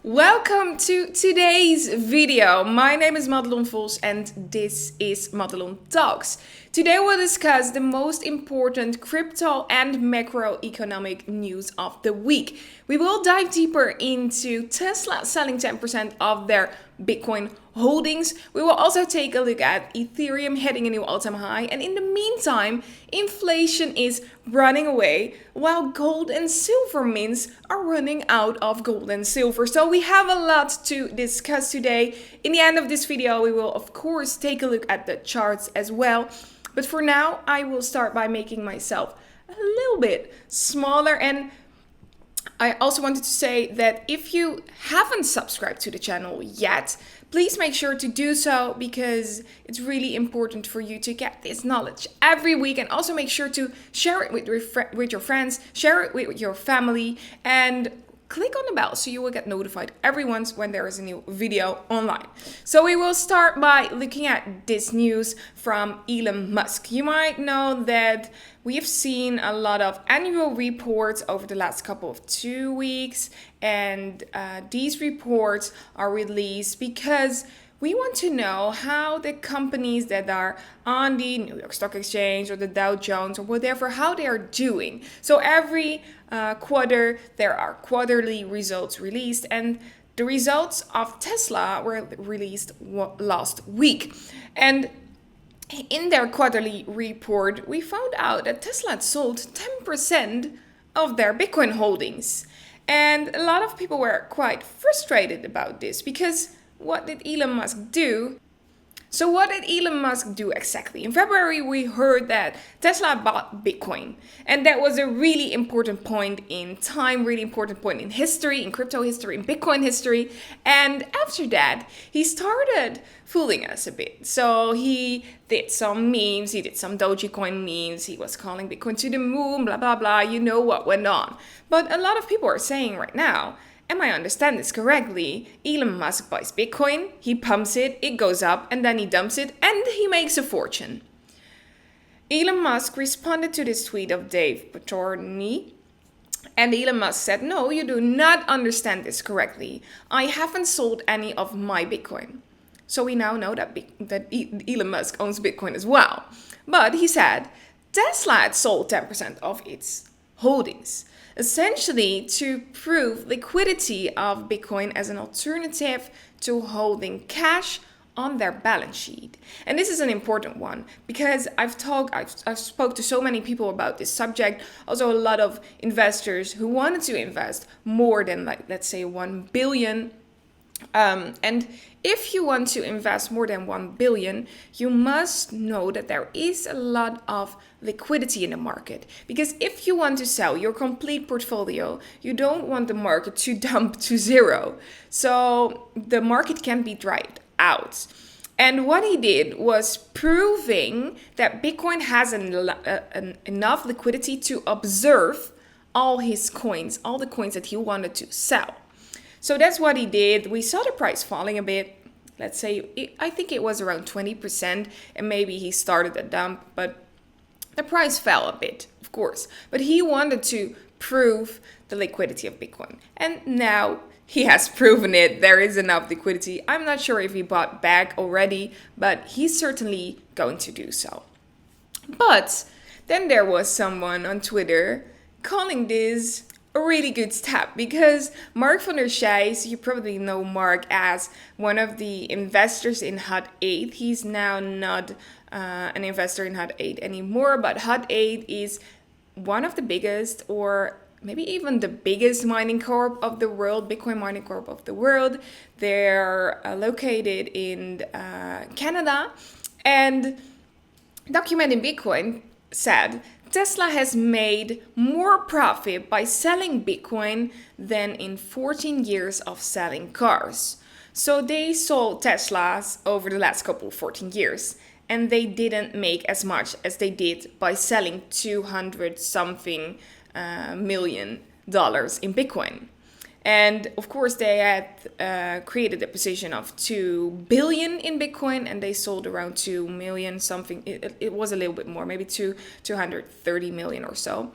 Welcome to today's video. My name is Madelon Vos and this is Madelon Talks. Today we'll discuss the most important crypto and macroeconomic news of the week. We will dive deeper into Tesla selling 10% of their Bitcoin holdings. We will also take a look at Ethereum hitting a new all-time high. And in the meantime, inflation is running away while gold and silver mints are running out of gold and silver. So we have a lot to discuss today. In the end of this video, we will of course take a look at the charts as well. But for now, I will start by making myself a little bit smaller. And I also wanted to say that if you haven't subscribed to the channel yet, please make sure to do so because it's really important for you to get this knowledge every week. And also make sure to share it with your friends, share it with your family, and click on the bell so you will get notified every once when there is a new video online. So we will start by looking at this news from Elon Musk. You might know that we have seen a lot of annual reports over the last couple of 2 weeks, and these reports are released because we want to know how the companies that are on the New York Stock Exchange or the Dow Jones or whatever, how they are doing. So every quarter there are quarterly results released, and the results of Tesla were released last week. And in their quarterly report, we found out that Tesla had sold 10% of their Bitcoin holdings. And a lot of people were quite frustrated about this because what did Elon Musk do? So what did Elon Musk do exactly? In February, we heard that Tesla bought Bitcoin. And that was a really important point in time, really important point in history, in crypto history, in Bitcoin history. And after that, he started fooling us a bit. So he did some memes, he did some Dogecoin memes, he was calling Bitcoin to the moon, blah, blah, blah. You know what went on. But a lot of people are saying right now, am I understand this correctly? Elon Musk buys Bitcoin, he pumps it, it goes up, and then he dumps it, and he makes a fortune. Elon Musk responded to this tweet of Dave Portnoy, and Elon Musk said, no, you do not understand this correctly. I haven't sold any of my Bitcoin. So we now know that Elon Musk owns Bitcoin as well. But he said Tesla had sold 10% of its holdings, essentially to prove liquidity of Bitcoin as an alternative to holding cash on their balance sheet. And this is an important one because I've spoke to so many people about this subject, also a lot of investors who wanted to invest more than, like, let's say 1 billion. And if you want to invest more than 1 billion, you must know that there is a lot of liquidity in the market. Because if you want to sell your complete portfolio, you don't want the market to dump to zero. So the market can be dried out. And what he did was proving that Bitcoin has enough liquidity to absorb all his coins, all the coins that he wanted to sell. So that's what he did. We saw the price falling a bit. Let's say, I think it was around 20%, and maybe he started a dump, but the price fell a bit, of course. But he wanted to prove the liquidity of Bitcoin. And now he has proven it. There is enough liquidity. I'm not sure if he bought back already, but he's certainly going to do so. But then there was someone on Twitter calling this a really good step because Mark van der Scheijs, you probably know Mark as one of the investors in HUD-8. He's now not an investor in HUD-8 anymore, but HUD-8 is one of the biggest, or maybe even the biggest mining corp of the world, Bitcoin mining corp of the world. They're located in Canada, and Documenting Bitcoin said Tesla has made more profit by selling Bitcoin than in 14 years of selling cars. So they sold Teslas over the last couple of 14 years, and they didn't make as much as they did by selling 200 something million dollars in Bitcoin. And of course, they had created a position of 2 billion in Bitcoin, and they sold around 2 million something. It was a little bit more, maybe 230 million or so.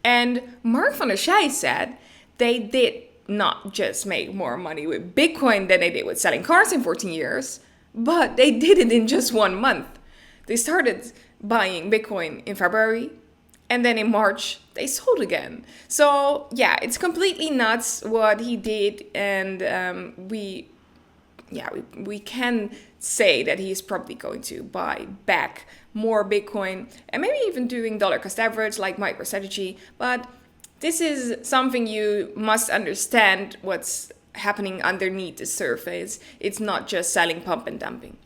And Mark van der Scheijs said they did not just make more money with Bitcoin than they did with selling cars in 14 years, but they did it in just 1 month. They started buying Bitcoin in February, and then in March, they sold again. So yeah, it's completely nuts what he did. And we can say that he is probably going to buy back more Bitcoin and maybe even doing dollar cost average like MicroStrategy. But this is something you must understand what's happening underneath the surface. It's not just selling, pump and dumping.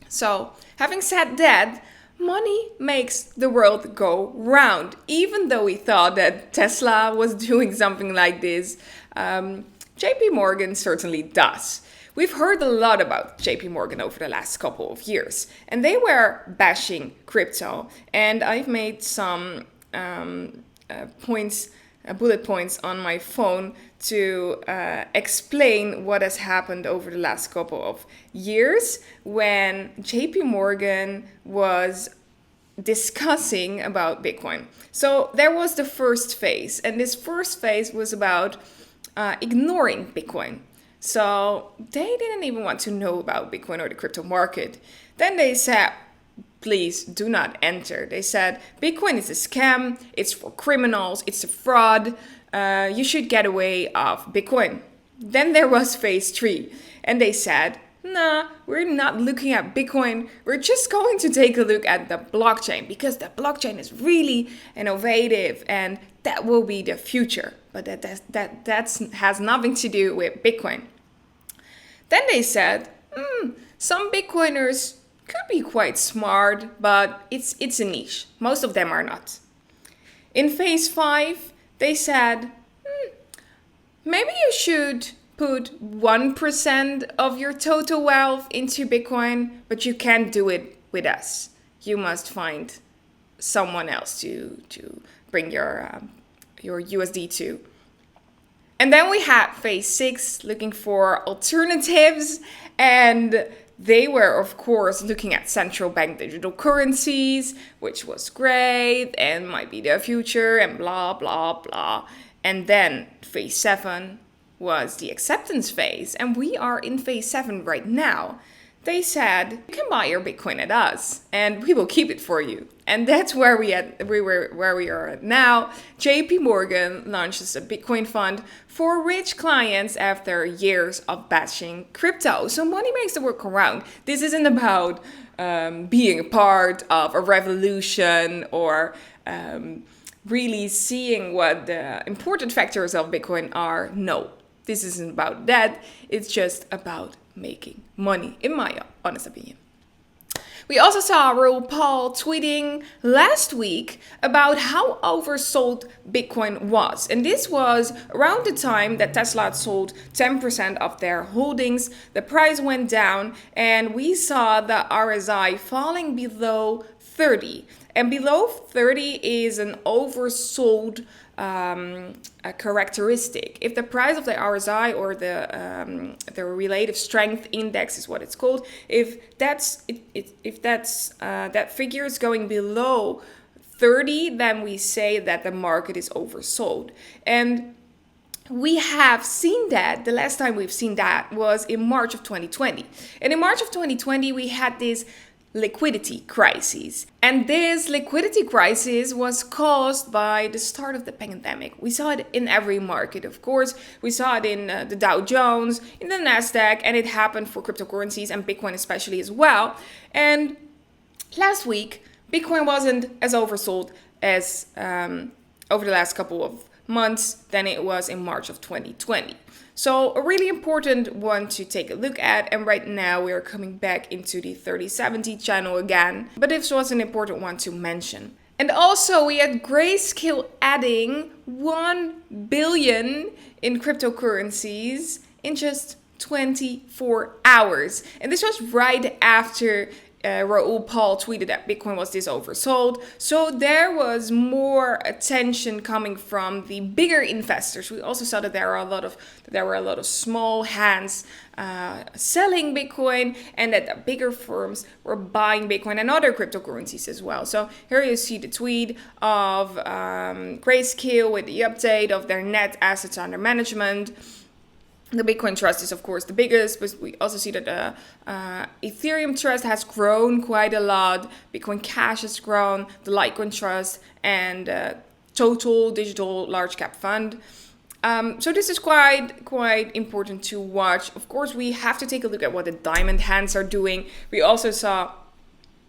So having said that, money makes the world go round. Even though we thought that Tesla was doing something like this, JPMorgan certainly does. We've heard a lot about JPMorgan over the last couple of years, and they were bashing crypto. And I've made some bullet points on my phone to explain what has happened over the last couple of years when JP Morgan was discussing about Bitcoin. So there was the first phase, and this first phase was about ignoring Bitcoin. So they didn't even want to know about Bitcoin or the crypto market. Then they said, please do not enter. They said, Bitcoin is a scam, it's for criminals, it's a fraud, you should get away of Bitcoin. Then there was phase 3, and they said, nah, we're not looking at Bitcoin, we're just going to take a look at the blockchain, because the blockchain is really innovative and that will be the future. But that has nothing to do with Bitcoin. Then they said, some Bitcoiners could be quite smart, but it's a niche. Most of them are not. In phase 5, they said, maybe you should put 1% of your total wealth into Bitcoin, but you can't do it with us. You must find someone else to bring your USD to. And then we had phase 6 looking for alternatives, and they were, of course, looking at central bank digital currencies, which was great and might be the future and blah, blah, blah. And then phase 7 was the acceptance phase, and we are in phase 7 right now. They said, you can buy your Bitcoin at us and we will keep it for you. And that's where we are at now. JP Morgan launches a Bitcoin fund for rich clients after years of bashing crypto. So money makes the world go round. This isn't about being a part of a revolution or really seeing what the important factors of Bitcoin are. No, this isn't about that. It's just about making money, in my honest opinion. We also saw RuPaul tweeting last week about how oversold Bitcoin was. And this was around the time that Tesla had sold 10% of their holdings. The price went down and we saw the RSI falling below 30. And below 30 is an oversold a characteristic. If the price of the RSI or the relative strength index is what it's called, if that figure is going below 30, then we say that the market is oversold. And we have seen that. The last time we've seen that was in March of 2020. And in March of 2020, we had this liquidity crisis. And this liquidity crisis was caused by the start of the pandemic. We saw it in every market, of course. We saw it in the Dow Jones, in the Nasdaq, and it happened for cryptocurrencies and Bitcoin especially as well. And last week, Bitcoin wasn't as oversold as over the last couple of months than it was in March of 2020. So a really important one to take a look at, and right now we are coming back into the 3070 channel again, but this was an important one to mention. And also we had Grayscale adding 1 billion in cryptocurrencies in just 24 hours. And this was right after Raoul Paul tweeted that Bitcoin was this oversold. So there was more attention coming from the bigger investors. We also saw that there were a lot of small hands selling Bitcoin, and that the bigger firms were buying Bitcoin and other cryptocurrencies as well. So here you see the tweet of Grayscale with the update of their net assets under management. The Bitcoin Trust is, of course, the biggest, but we also see that the Ethereum Trust has grown quite a lot. Bitcoin Cash has grown, the Litecoin Trust, and Total Digital Large Cap Fund. So this is quite important to watch. Of course, we have to take a look at what the diamond hands are doing. We also saw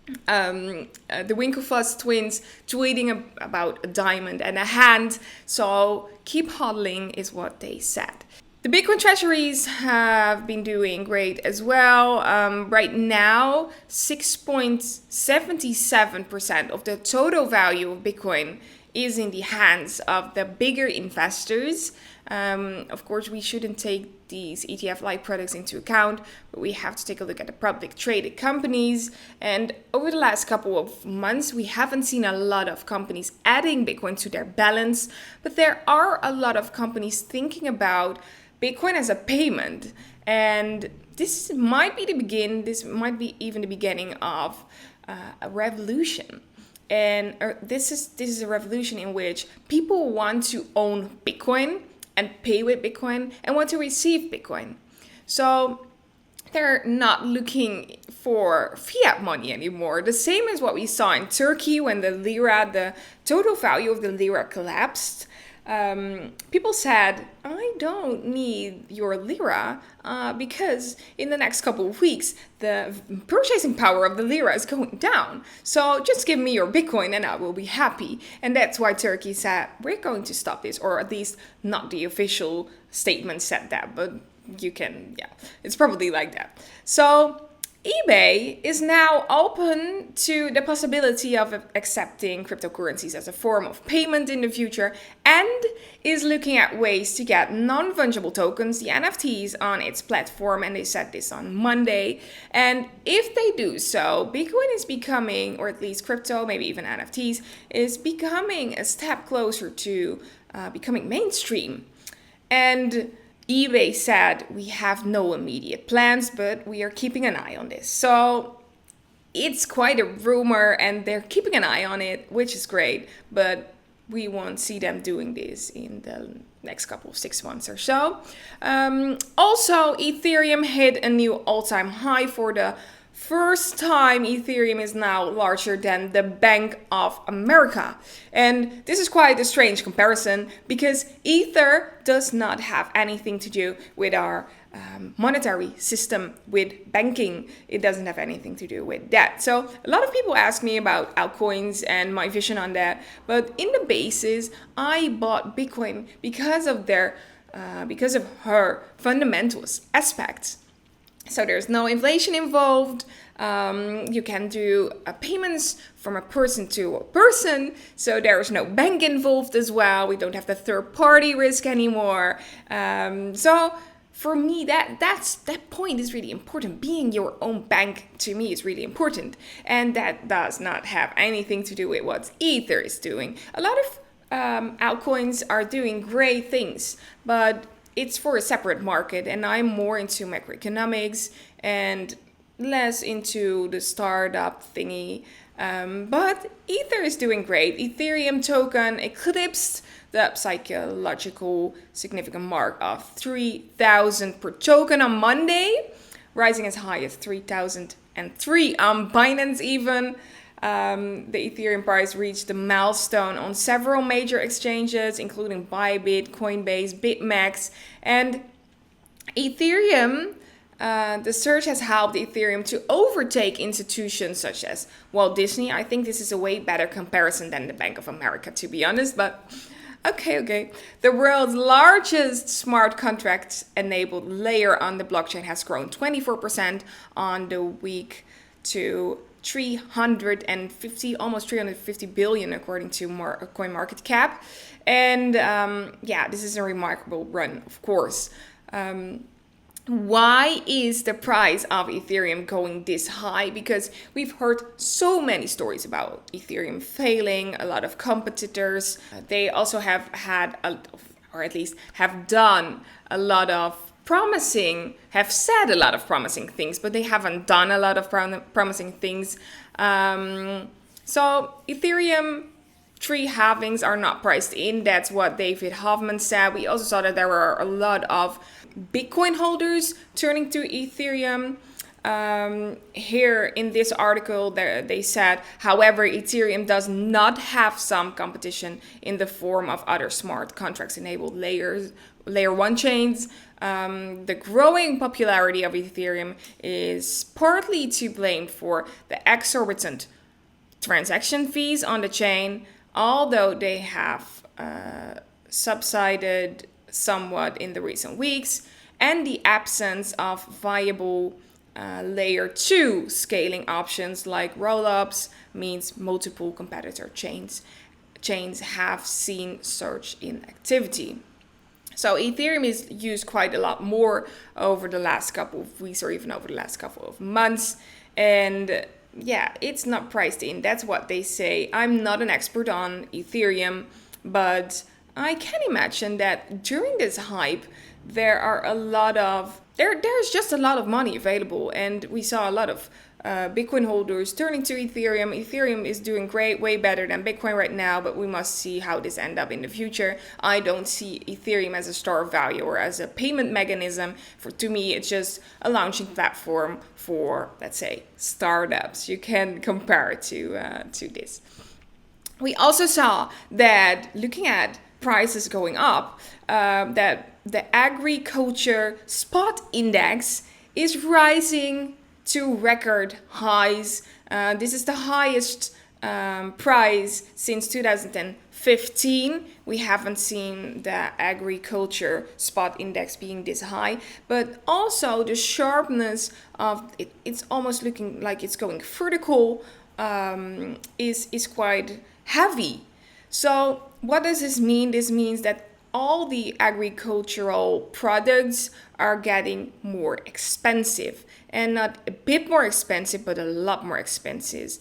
the Winklevoss twins tweeting about a diamond and a hand. So keep hodling is what they said. The Bitcoin treasuries have been doing great as well. Right now, 6.77% of the total value of Bitcoin is in the hands of the bigger investors. Of course, we shouldn't take these ETF-like products into account, but we have to take a look at the public traded companies. And over the last couple of months, we haven't seen a lot of companies adding Bitcoin to their balance, but there are a lot of companies thinking about Bitcoin as a payment, and this might be even the beginning of a revolution. And this is a revolution in which people want to own Bitcoin and pay with Bitcoin and want to receive Bitcoin. So they're not looking for fiat money anymore. The same as what we saw in Turkey when the total value of the lira collapsed. People said, I don't need your lira because in the next couple of weeks, the purchasing power of the lira is going down. So just give me your Bitcoin and I will be happy. And that's why Turkey said, we're going to stop this, or at least not the official statement said that, but it's probably like that. So eBay is now open to the possibility of accepting cryptocurrencies as a form of payment in the future, and is looking at ways to get non-fungible tokens, the NFTs, on its platform, and they said this on Monday. And if they do so, Bitcoin is becoming, or at least crypto, maybe even NFTs, is becoming a step closer to becoming mainstream. And eBay said, we have no immediate plans, but we are keeping an eye on this. So it's quite a rumor and they're keeping an eye on it, which is great, but we won't see them doing this in the next couple of 6 months or so. Also, Ethereum hit a new all-time high for the first time. Ethereum is now larger than the Bank of America. And this is quite a strange comparison because Ether does not have anything to do with our monetary system, with banking. It doesn't have anything to do with that. So a lot of people ask me about altcoins and my vision on that. But in the basis, I bought Bitcoin because of her fundamentals aspects. So there's no inflation involved. You can do payments from a person to a person. So there's no bank involved as well. We don't have the third party risk anymore. So for me, that point is really important. Being your own bank, to me, is really important. And that does not have anything to do with what Ether is doing. A lot of altcoins are doing great things, but it's for a separate market, and I'm more into macroeconomics and less into the startup thingy. But Ether is doing great. Ethereum token eclipsed the psychological significant mark of 3,000 per token on Monday, rising as high as 3,003 on Binance even. The Ethereum price reached the milestone on several major exchanges, including Bybit, Coinbase, BitMEX, and Ethereum. The surge has helped Ethereum to overtake institutions such as Walt Disney. I think this is a way better comparison than the Bank of America, to be honest, but okay. The world's largest smart contracts enabled layer on the blockchain has grown 24% on the week to almost 350 billion according to CoinMarketCap. And this is a remarkable run, of course. Why is the price of Ethereum going this high? Because we've heard so many stories about Ethereum failing, a lot of competitors. They also have had, or at least have done a lot of have said a lot of promising things, but they haven't done a lot of promising things. So Ethereum 3 halvings are not priced in. That's what David Hoffman said. We also saw that there were a lot of Bitcoin holders turning to Ethereum. Here in this article, they said, however, Ethereum does not have some competition in the form of other smart contracts enabled layer 1 chains. The growing popularity of Ethereum is partly to blame for the exorbitant transaction fees on the chain, although they have subsided somewhat in the recent weeks, and the absence of viable layer 2 scaling options like rollups means multiple competitor chains have seen surge in activity. So Ethereum is used quite a lot more over the last couple of weeks or even over the last couple of months. And yeah, it's not priced in. That's what they say. I'm not an expert on Ethereum, but I can imagine that during this hype, there's just a lot of money available, and we saw a lot of Bitcoin holders turning to Ethereum. Ethereum is doing great, way better than Bitcoin right now, but we must see how this ends up in the future. I don't see Ethereum as a store of value or as a payment mechanism. To me, it's just a launching platform for, let's say, startups. You can compare it to this. We also saw that looking at prices going up, that the agriculture spot index is rising to record highs. This is the highest price since 2015. We haven't seen the agriculture spot index being this high, but also the sharpness of it, it's almost looking like it's going vertical, is quite heavy. So what does this mean? This means that all the agricultural products are getting more expensive, and not a bit more expensive, but a lot more expensive.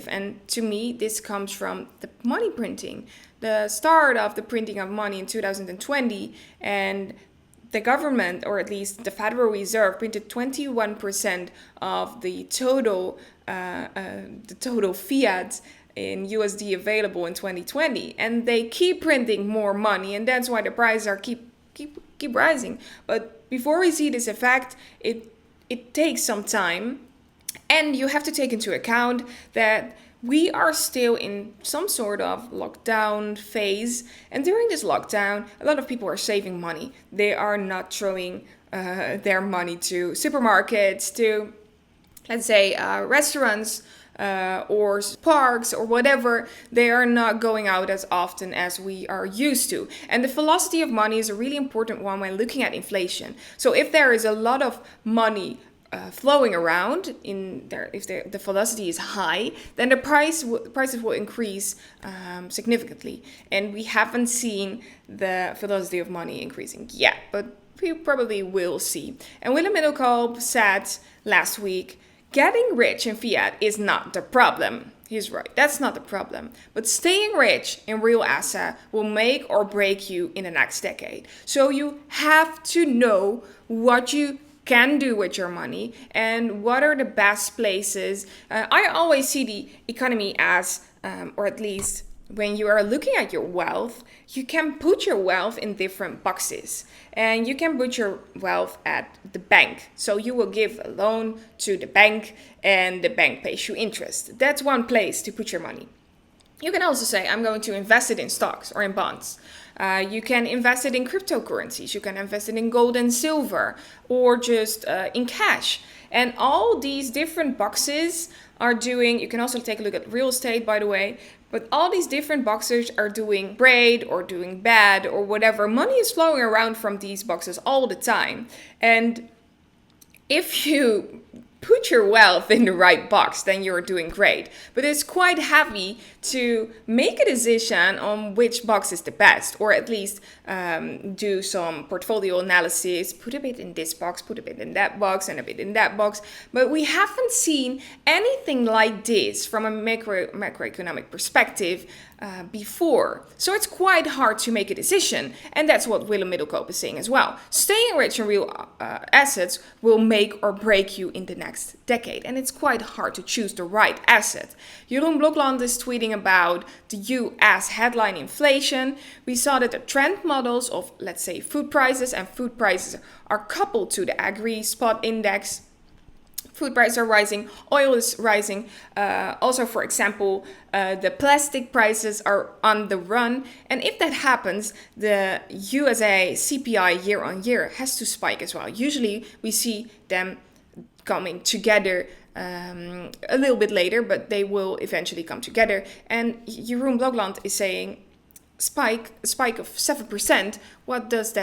And to me, this comes from the money printing, the start of the printing of money in 2020, and the government, or at least the Federal Reserve, printed 21% of the total fiat in USD available in 2020, and they keep printing more money, and that's why the prices are keep rising. But before we see this effect, it takes some time, and you have to take into account that we are still in some sort of lockdown phase, and during this lockdown, a lot of people are saving money. They are not throwing their money to supermarkets, to, let's say, restaurants, or parks or whatever. They are not going out as often as we are used to. And the velocity of money is a really important one when looking at inflation. So if there is a lot of money flowing around if the velocity is high, then the prices will increase significantly. And we haven't seen the velocity of money increasing yet, but we probably will see. And Willem Middelkoop said last week, getting rich in fiat is not the problem. He's right, that's not the problem. But staying rich in real asset will make or break you in the next decade. So you have to know what you can do with your money and what are the best places. I always see the economy as, or at least when you are looking at your wealth, you can put your wealth in different boxes, and you can put your wealth at the bank. So you will give a loan to the bank and the bank pays you interest. That's one place to put your money. You can also say, I'm going to invest it in stocks or in bonds. You can invest it in cryptocurrencies. You can invest it in gold and silver, or just in cash. And all these different boxes are doing, you can also take a look at real estate, by the way, but all these different boxes are doing great or doing bad or whatever. Money is flowing around from these boxes all the time. And if you put your wealth in the right box, then you're doing great. But it's quite heavy to make a decision on which box is the best, or at least do some portfolio analysis, put a bit in this box, put a bit in that box, and a bit in that box. But we haven't seen anything like this from a macroeconomic perspective before. So it's quite hard to make a decision. And that's what Willem Middelkoop is saying as well. Staying rich in real assets will make or break you in the next decade. And it's quite hard to choose the right asset. Jeroen Blokland is tweeting about the US headline inflation. We saw that the trend models of, let's say, food prices are coupled to the agri spot index. Food prices are rising, oil is rising. Also, for example, the plastic prices are on the run. And if that happens, the USA CPI year on year has to spike as well. Usually we see them coming together a little bit later, but they will eventually come together. And Jeroen Blokland is saying a spike of 7%. What does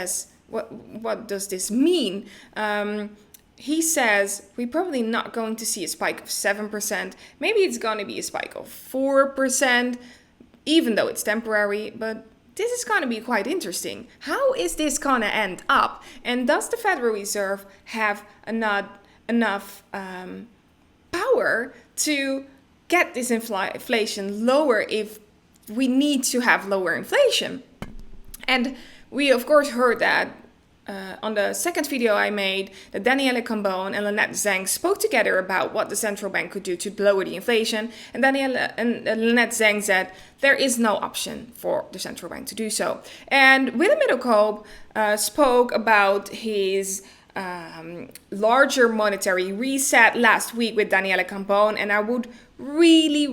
this mean? He says we're probably not going to see a spike of 7%. Maybe it's going to be a spike of 4%, even though it's temporary. But this is going to be quite interesting. How is this going to end up? And does the Federal Reserve have enough power to get this inflation lower if we need to have lower inflation? And we, of course, heard that on the second video I made, that Danielle Cambone and Lynette Zhang spoke together about what the central bank could do to lower the inflation. And Danielle and Lynette Zhang said there is no option for the central bank to do so. And Willem Middelkoop spoke about his larger monetary reset last week with Danielle Cambone, and I would really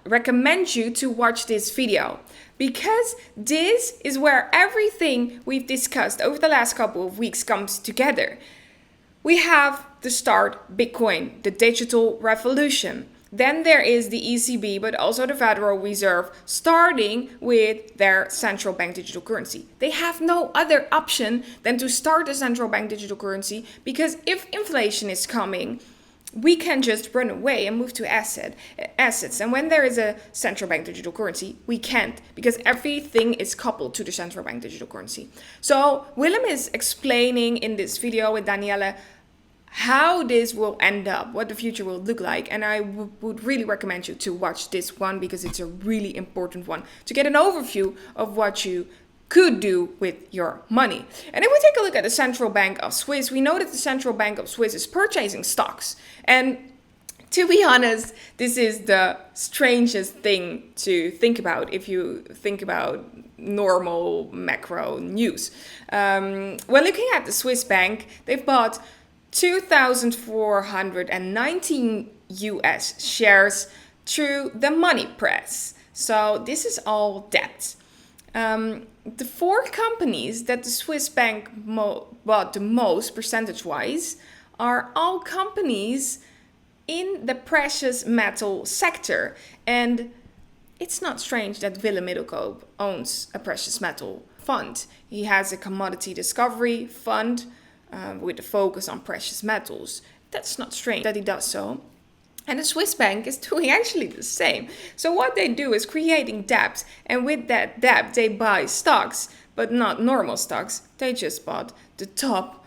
recommend you to watch this video, because this is where everything we've discussed over the last couple of weeks comes together. We have to start Bitcoin, the digital revolution. Then there is the ECB, but also the Federal Reserve, starting with their central bank digital currency. They have no other option than to start a central bank digital currency, because if inflation is coming, we can just run away and move to assets. And when there is a central bank digital currency, we can't, because everything is coupled to the central bank digital currency. So Willem is explaining in this video with Danielle how this will end up, what the future will look like. And I would really recommend you to watch this one, because it's a really important one to get an overview of what you could do with your money. And if we take a look at the Central Bank of Swiss, we know that the Central Bank of Swiss is purchasing stocks. And to be honest, this is the strangest thing to think about if you think about normal macro news. When looking at the Swiss bank, they've bought 2,419 US shares through the money press. So this is all debt. The four companies that the Swiss bank bought the most percentage-wise are all companies in the precious metal sector. And it's not strange that Willem Middelkoop owns a precious metal fund. He has a commodity discovery fund with a focus on precious metals. That's not strange that he does so. And the Swiss bank is doing actually the same. So what they do is creating debt. And with that debt, they buy stocks, but not normal stocks. They just bought the top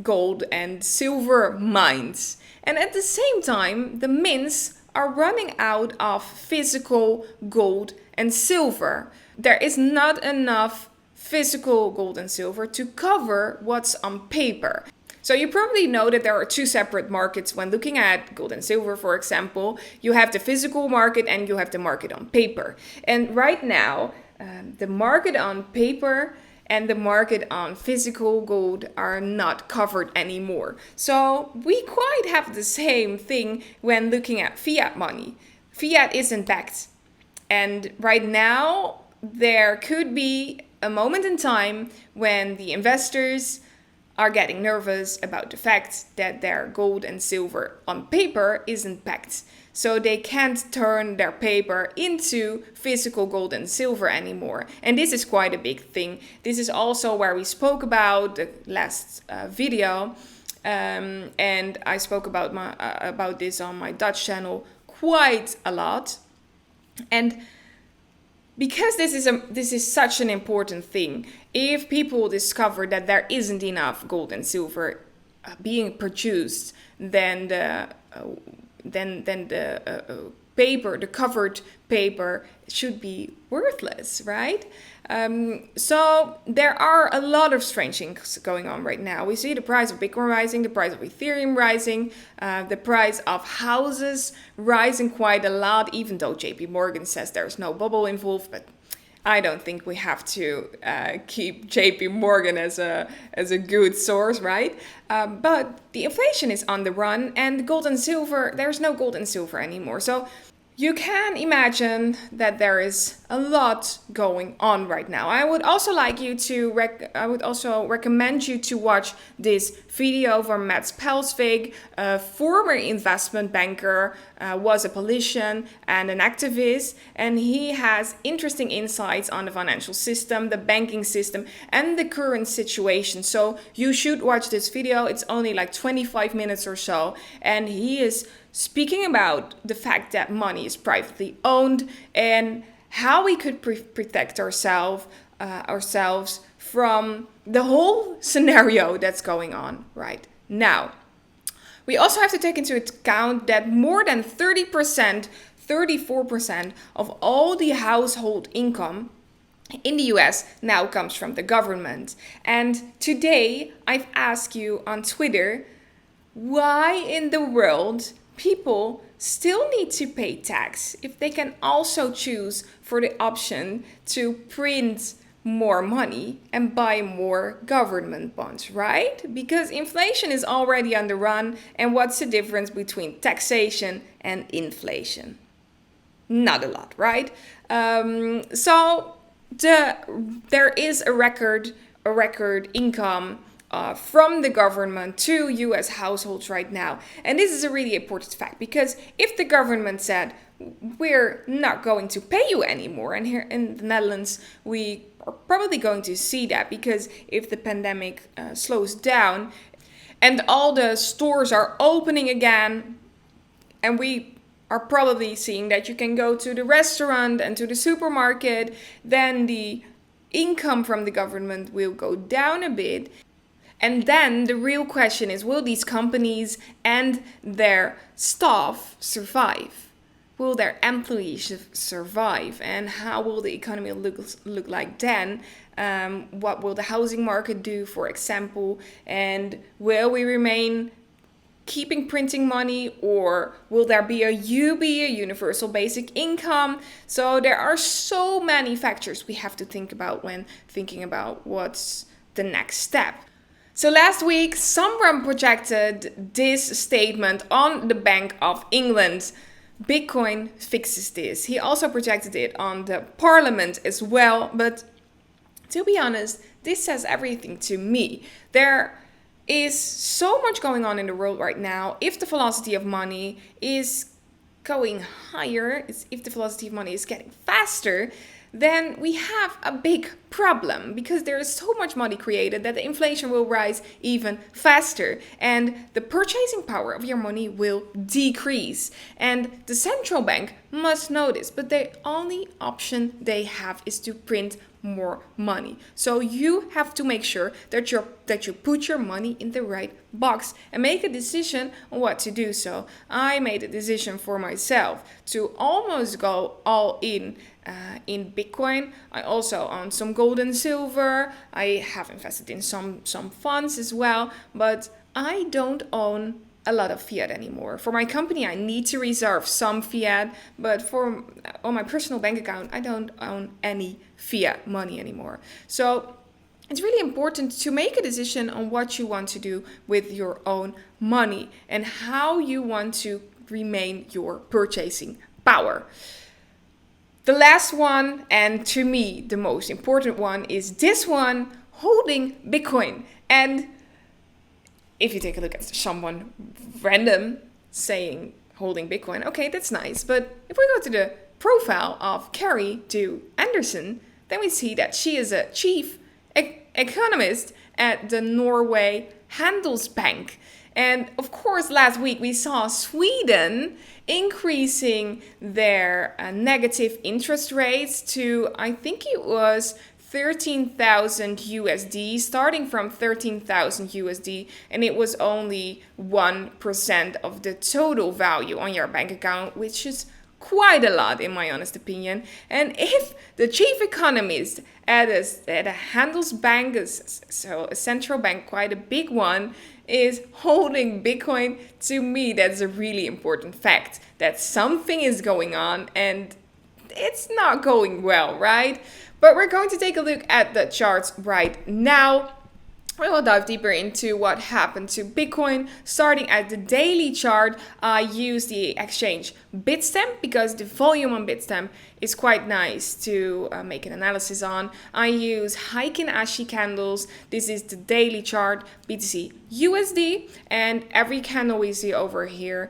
gold and silver mines. And at the same time, the mints are running out of physical gold and silver. There is not enough physical gold and silver to cover what's on paper. So you probably know that there are two separate markets when looking at gold and silver, for example. You have the physical market and you have the market on paper. And right now, the market on paper and the market on physical gold are not covered anymore. So we quite have the same thing when looking at fiat money. Fiat isn't backed. And right now, there could be a moment in time when the investors are getting nervous about the fact that their gold and silver on paper isn't backed. So they can't turn their paper into physical gold and silver anymore. And this is quite a big thing. This is also where we spoke about the last video. And I spoke about this on my Dutch channel quite a lot. And because this is such an important thing, if people discover that there isn't enough gold and silver being produced, then the paper, the covered paper, should be worthless, right? So there are a lot of strange things going on right now. We see the price of Bitcoin rising, the price of Ethereum rising, the price of houses rising quite a lot, even though JPMorgan says there's no bubble involved. But I don't think we have to keep JPMorgan as a good source, right? But the inflation is on the run, and gold and silver, there's no gold and silver anymore. So you can imagine that there is a lot going on right now. I would also recommend you to watch this video from Mats Pelsvig, a former investment banker, was a politician and an activist, and he has interesting insights on the financial system, the banking system, and the current situation. So you should watch this video. It's only like 25 minutes or so, and he is speaking about the fact that money is privately owned and how we could protect ourselves from the whole scenario that's going on right now. We also have to take into account that more than 30%, 34% of all the household income in the US now comes from the government. And today I've asked you on Twitter, why in the world people still need to pay tax if they can also choose for the option to print more money and buy more government bonds, right? Because inflation is already on the run, and what's the difference between taxation and inflation? Not a lot, right? So there is a record income from the government to US households right now. And this is a really important fact, because if the government said, we're not going to pay you anymore, and here in the Netherlands, we are probably going to see that, because if the pandemic slows down and all the stores are opening again, and we are probably seeing that you can go to the restaurant and to the supermarket, then the income from the government will go down a bit. And then the real question is, will these companies and their staff survive? Will their employees survive? And how will the economy look like then? What will the housing market do, for example? And will we remain keeping printing money, or will there be a universal basic income? So there are so many factors we have to think about when thinking about what's the next step. So last week, someone projected this statement on the Bank of England: Bitcoin fixes this. He also projected it on the Parliament as well. But to be honest, this says everything to me. There is so much going on in the world right now. If the velocity of money is going higher, if the velocity of money is getting faster, then we have a big problem, because there is so much money created that the inflation will rise even faster and the purchasing power of your money will decrease. And the central bank must know this, but the only option they have is to print more money. So you have to make sure that you put your money in the right box and make a decision on what to do. So I made a decision for myself to almost go all in Bitcoin. I also own some gold and silver. I have invested in some funds as well, but I don't own a lot of fiat anymore. For my company, I need to reserve some fiat, but on my personal bank account, I don't own any fiat money anymore. So it's really important to make a decision on what you want to do with your own money and how you want to remain your purchasing power. The last one, and to me the most important one, is this one: holding Bitcoin. And if you take a look at someone random saying holding Bitcoin, okay, that's nice. But if we go to the profile of Carrie Du Anderson, then we see that she is a chief economist at the Norway Handelsbank. And of course, last week we saw Sweden increasing their negative interest rates to, I think it was 13,000 USD, starting from 13,000 USD, and it was only 1% of the total value on your bank account, which is quite a lot in my honest opinion. And if the chief economist at a Handelsbank, so a central bank, quite a big one, is holding Bitcoin, to me that's a really important fact that something is going on and it's not going well, right? But we're going to take a look at the charts right now. We will dive deeper into what happened to Bitcoin. Starting at the daily chart, I use the exchange Bitstamp because the volume on Bitstamp is quite nice to make an analysis on. I use Heikin Ashi candles. This is the daily chart, BTC USD, and every candle we see over here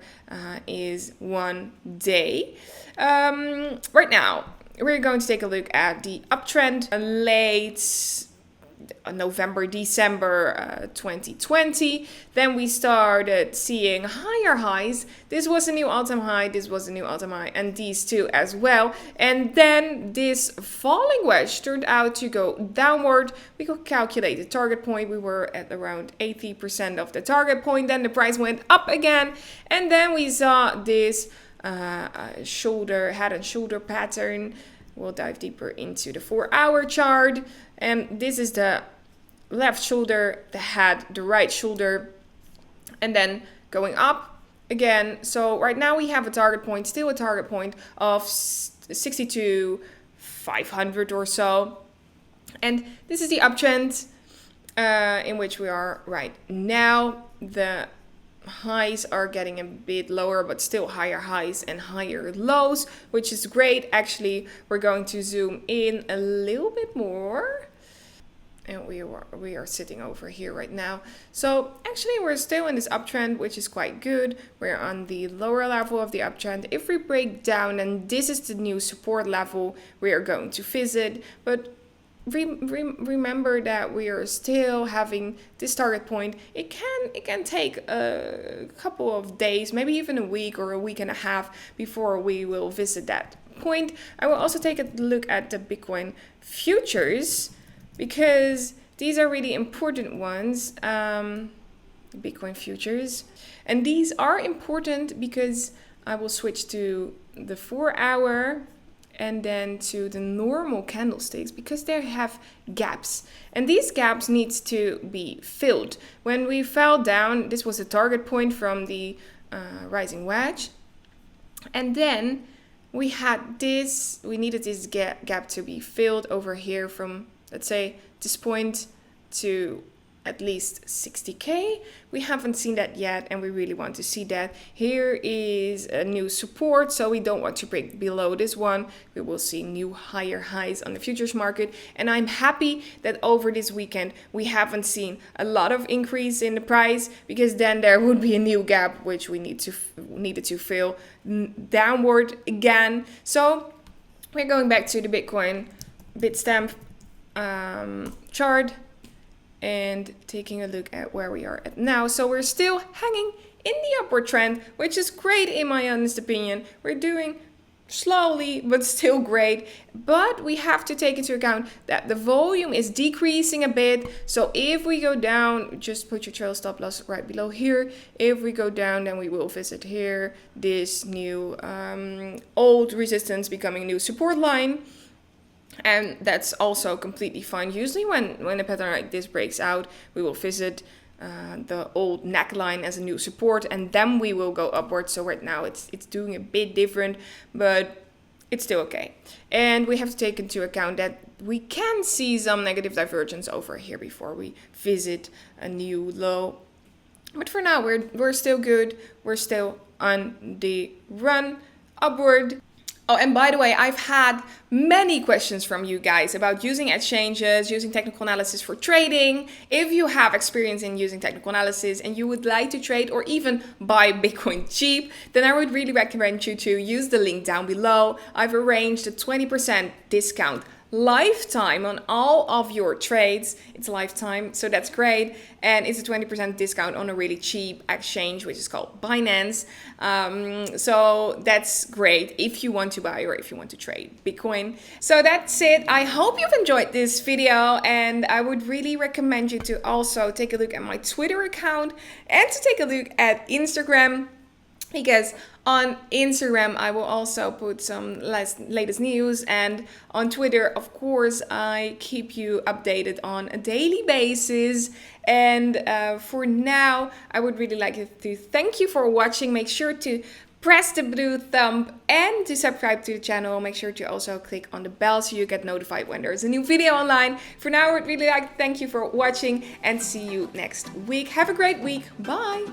is 1 day. Right now, we're going to take a look at the uptrend late November, December 2020. Then we started seeing higher highs. This was a new all-time high, this was a new all-time high, and these two as well. And then this falling wedge turned out to go downward. We could calculate the target point. We were at around 80% of the target point. Then the price went up again. And then we saw this head and shoulder pattern. We'll dive deeper into the 4-hour chart. And this is the left shoulder, the head, the right shoulder, and then going up again. So right now we have a target point, still a target point of 62,500 or so. And this is the uptrend in which we are right now. The highs are getting a bit lower, but still higher highs and higher lows, which is great. Actually, we're going to zoom in a little bit more. And we are sitting over here right now. So actually we're still in this uptrend, which is quite good. We're on the lower level of the uptrend. If we break down, and this is the new support level we are going to visit. But remember that we are still having this target point. It can take a couple of days, maybe even a week or a week and a half before we will visit that point. I will also take a look at the Bitcoin futures, because these are really important ones, Bitcoin futures. And these are important because I will switch to the 4-hour and then to the normal candlesticks, because they have gaps. And these gaps need to be filled. When we fell down, this was a target point from the rising wedge. And then we needed this gap to be filled over here from, let's say, this point to at least 60K. We haven't seen that yet, and we really want to see that. Here is a new support, so we don't want to break below this one. We will see new higher highs on the futures market, and I'm happy that over this weekend we haven't seen a lot of increase in the price, because then there would be a new gap which we needed to fill downward again. So we're going back to the Bitcoin Bitstamp chart and taking a look at where we are at now. So we're still hanging in the upward trend, which is great in my honest opinion. We're doing slowly, but still great. But we have to take into account that the volume is decreasing a bit. So if we go down, just put your trail stop loss right below here. If we go down, then we will visit here this new old resistance becoming new support line. And that's also completely fine. Usually when a pattern like this breaks out, we will visit the old neckline as a new support, and then we will go upwards. So right now it's doing a bit different, but it's still okay. And we have to take into account that we can see some negative divergence over here before we visit a new low. But for now, we're still good. We're still on the run upward. Oh, and by the way, I've had many questions from you guys about using exchanges, using technical analysis for trading. If you have experience in using technical analysis and you would like to trade or even buy Bitcoin cheap, then I would really recommend you to use the link down below. I've arranged a 20% discount lifetime on all of your trades. It's lifetime, so that's great. And it's a 20% discount on a really cheap exchange, which is called Binance. So that's great if you want to buy or if you want to trade Bitcoin. So that's it. I hope you've enjoyed this video, and I would really recommend you to also take a look at my Twitter account and to take a look at Instagram, because on Instagram I will also put some latest news, and on Twitter, of course, I keep you updated on a daily basis. And for now, I would really like to thank you for watching. Make sure to press the blue thumb and to subscribe to the channel. Make sure to also click on the bell so you get notified when there's a new video online. For now, I would really like to thank you for watching and see you next week. Have a great week. Bye.